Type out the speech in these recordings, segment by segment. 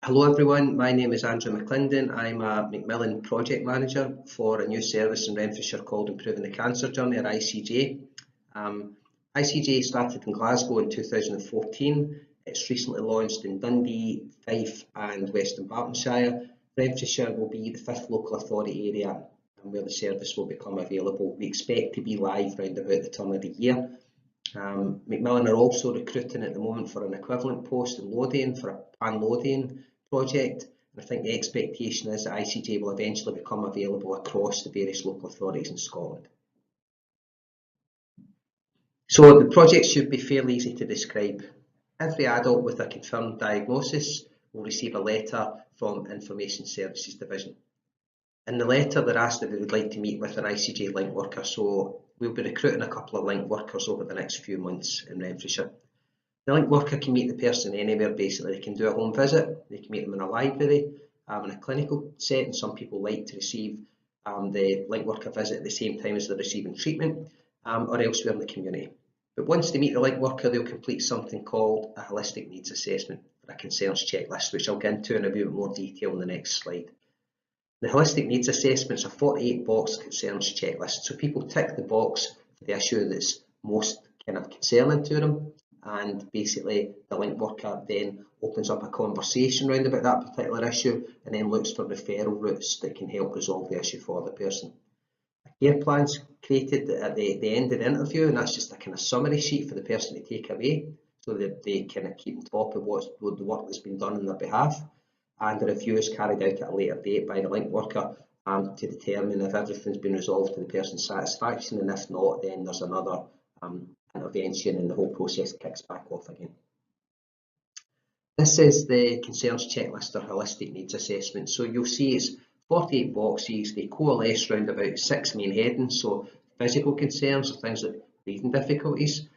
Hello everyone, my name is Andrew McClendon. I'm a Macmillan Project Manager for a new service in Renfrewshire called Improving the Cancer Journey, or ICJ. ICJ started in Glasgow in 2014. It's recently launched in Dundee, Fife and Western Bartonshire. Renfrewshire will be the 5th local authority area and where the service will become available. We expect to be live round about the turn of the year. Macmillan are also recruiting at the moment for an equivalent post in Lothian for a pan-Lothian project, and I think the expectation is that ICJ will eventually become available across the various local authorities in Scotland. So the project should be fairly easy to describe. Every adult with a confirmed diagnosis will receive a letter from Information Services Division. In the letter they're asked if they would like to meet with an ICJ link worker, so we'll be recruiting a couple of link workers over the next few months in Renfrewshire. The link worker can meet the person anywhere basically. They can do a home visit, they can meet them in a library, in a clinical setting. Some people like to receive the link worker visit at the same time as they're receiving treatment, or elsewhere in the community. But once they meet the link worker, they'll complete something called a holistic needs assessment, or a concerns checklist, which I'll get into in a bit more detail in the next slide. The holistic needs assessment is a 48-box concerns checklist, so people tick the box for the issue that's most kind of concerning to them, and basically the link worker then opens up a conversation around about that particular issue and then looks for referral routes that can help resolve the issue for the person. A care plan's created at the end of the interview, and that's just a kind of summary sheet for the person to take away so that they kind of keep on top of what the work that's been done on their behalf. And the review is carried out at a later date by the link worker to determine if everything's been resolved to the person's satisfaction, and if not, then there's another intervention and the whole process kicks back off again. This is the concerns checklist or holistic needs assessment. So you'll see it's 48 boxes. They coalesce around about 6 main headings. So physical concerns are things like breathing difficulties,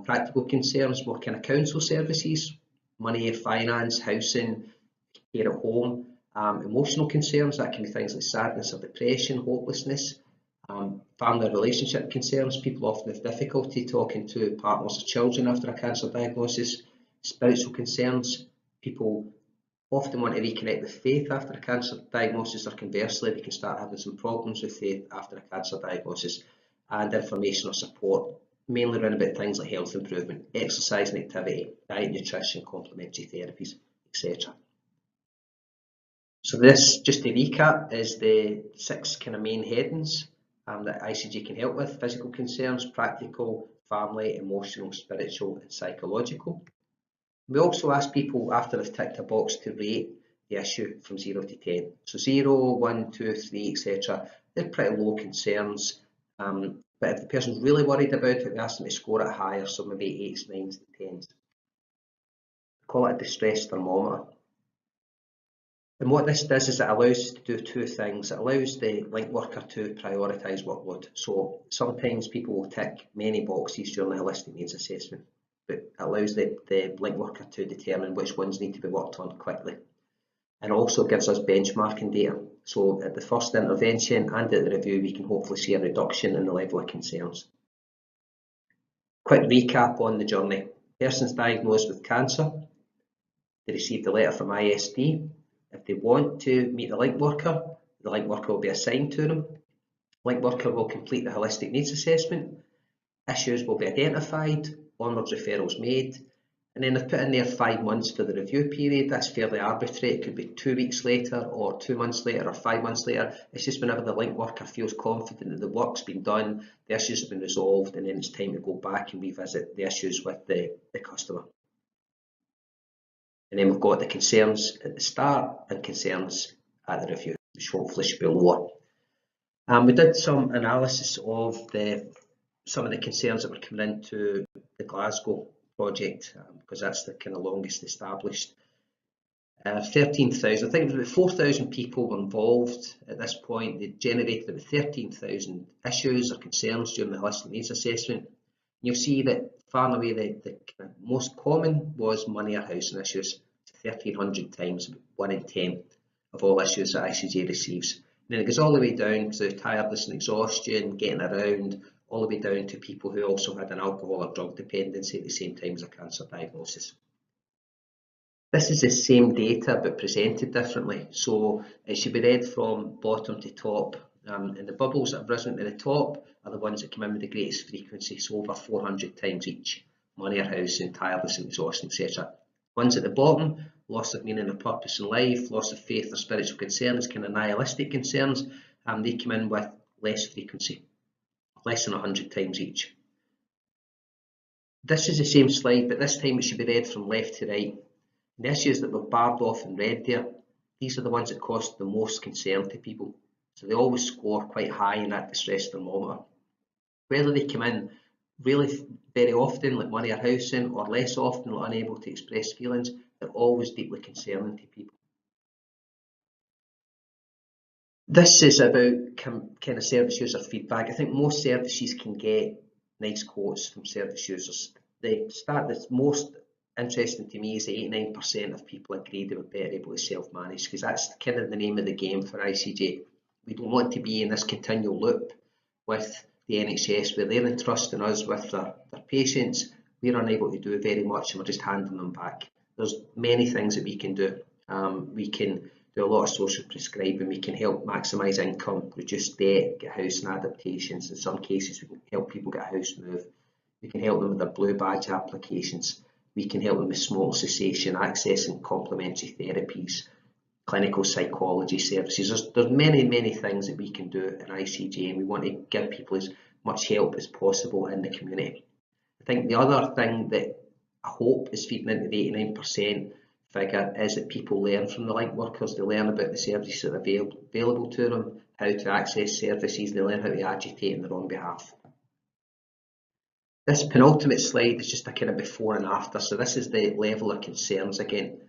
practical concerns, more kind of council services, money, finance, housing, care at home, emotional concerns, that can be things like sadness or depression, hopelessness, family relationship concerns, people often have difficulty talking to partners or children after a cancer diagnosis, spiritual concerns, people often want to reconnect with faith after a cancer diagnosis, or conversely they can start having some problems with faith after a cancer diagnosis, and information or support, mainly around about things like health improvement, exercise and activity, diet, nutrition, complementary therapies, etc. So this, just to recap, is the 6 kind of main headings that ICJ can help with: physical concerns, practical, family, emotional, spiritual and psychological. We also ask people after they've ticked a box to rate the issue from 0 to 10. So 0, 1, 2, 3, etc. They're pretty low concerns, but if the person's really worried about it, we ask them to score it higher, so maybe 8s, 9s and 10s. We call it a distress thermometer. And what this does is it allows us to do 2 things. It allows the link worker to prioritise workload. So sometimes people will tick many boxes during the holistic needs assessment, but it allows the link worker to determine which ones need to be worked on quickly. And also gives us benchmarking data. So at the first intervention and at the review, we can hopefully see a reduction in the level of concerns. Quick recap on the journey. Person's diagnosed with cancer. They received a letter from ISD. If they want to meet the link worker will be assigned to them. Link worker will complete the holistic needs assessment. Issues will be identified, onwards referrals made, and then they've put in there 5 months for the review period. That's fairly arbitrary. It could be 2 weeks later, or 2 months later, or 5 months later. It's just whenever the link worker feels confident that the work's been done, the issues have been resolved, and then it's time to go back and revisit the issues with the customer. And then we've got the concerns at the start and concerns at the review, which hopefully should be lower. We did some analysis of some of the concerns that were coming into the Glasgow project, because that's the kind of longest established. 13,000, I think it was about 4,000 people were involved at this point. They generated about 13,000 issues or concerns during the holistic needs assessment. You'll see that far and away the most common was money or housing issues. 1,300 times, 1 in 10 of all issues that ICJ receives. And then it goes all the way down to tiredness and exhaustion, getting around, all the way down to people who also had an alcohol or drug dependency at the same time as a cancer diagnosis. This is the same data but presented differently, so it should be read from bottom to top, and the bubbles that have risen to the top are the ones that come in with the greatest frequency, so over 400 times each: money or housing, tiredness and exhaustion, etc. Ones at the bottom: loss of meaning or purpose in life, loss of faith or spiritual concerns, kind of nihilistic concerns, they come in with less frequency, less than 100 times each. This is the same slide, but this time it should be read from left to right. The issues that were barred off in red there, these are the ones that caused the most concern to people. So they always score quite high in that distress thermometer. Whether they come in really very often, like money or housing, or less often, like unable to express feelings, they're always deeply concerning to people. This is about kind of service user feedback. I think most services can get nice quotes from service users. The stat that's most interesting to me is that 89% of people agree they were better able to self-manage, because that's kind of the name of the game for ICJ. We don't want to be in this continual loop with the NHS where they're entrusting us with their patients. We're unable to do very much and we're just handing them back. There's many things that we can do. We can do a lot of social prescribing, we can help maximise income, reduce debt, get housing adaptations. In some cases we can help people get a house move. We can help them with their blue badge applications. We can help them with smoke cessation, accessing complementary therapies, clinical psychology services. There's many things that we can do in ICJ, and we want to give people as much help as possible in the community. I think the other thing that I hope is feeding into the 89% figure is that people learn from the link workers. They learn about the services that are available to them, how to access services, they learn how to agitate on their own behalf. This penultimate slide is just a kind of before and after, so this is the level of concerns again.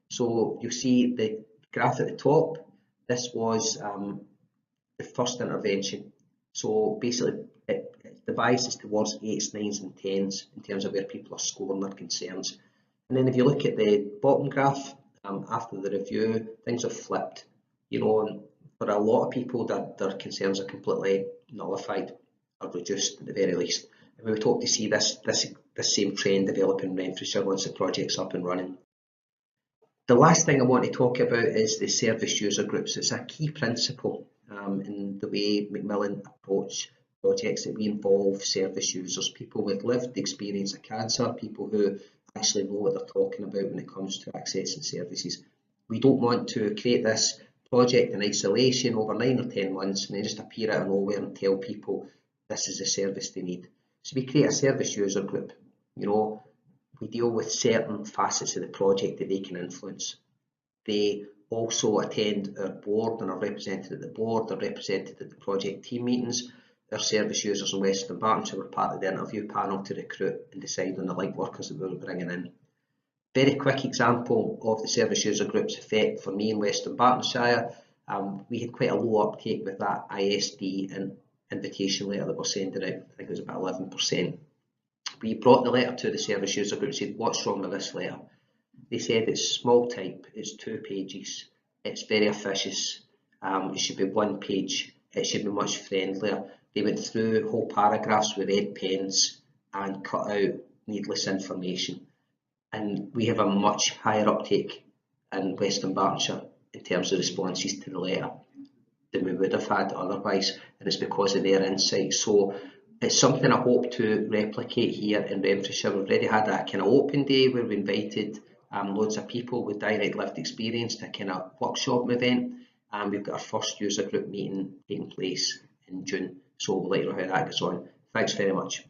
So you'll see the graph at the top, this was the first intervention. So basically the bias is towards 8s, 9s and 10s in terms of where people are scoring their concerns. And then if you look at the bottom graph, after the review, things have flipped. You know, for a lot of people, their concerns are completely nullified or reduced at the very least. And we would hope to see this same trend develop in Renfrewshire once the project's up and running. The last thing I want to talk about is the service user groups. It's a key principle in the way Macmillan approach projects, that we involve service users, people with lived experience of cancer, people who actually know what they're talking about when it comes to accessing services. We don't want to create this project in isolation over 9 or 10 months and then just appear out of nowhere and tell people this is the service they need. So we create a service user group. You know, we deal with certain facets of the project that they can influence. They also attend our board and are represented at the board, they're represented at the project team meetings. Our service users in Western Bartonshire were part of the interview panel to recruit and decide on the link workers that we were bringing in. Very quick example of the service user group's effect for me in Western Bartonshire. We had quite a low uptake with that ISD and invitation letter that we're sending out. I think it was about 11%. We brought the letter to the service user group and said, what's wrong with this letter? They said it's small type, it's 2 pages, it's very officious, it should be 1 page, it should be much friendlier. They went through whole paragraphs with red pens and cut out needless information. And we have a much higher uptake in Western Bartonshire in terms of responses to the letter than we would have had otherwise, and it's because of their insight. So it's something I hope to replicate here in Renfrewshire. We've already had a kind of open day where we invited loads of people with direct lived experience to a kind of workshop event, and we've got our first user group meeting taking place in June. So we'll let you know how that goes on. Thanks very much.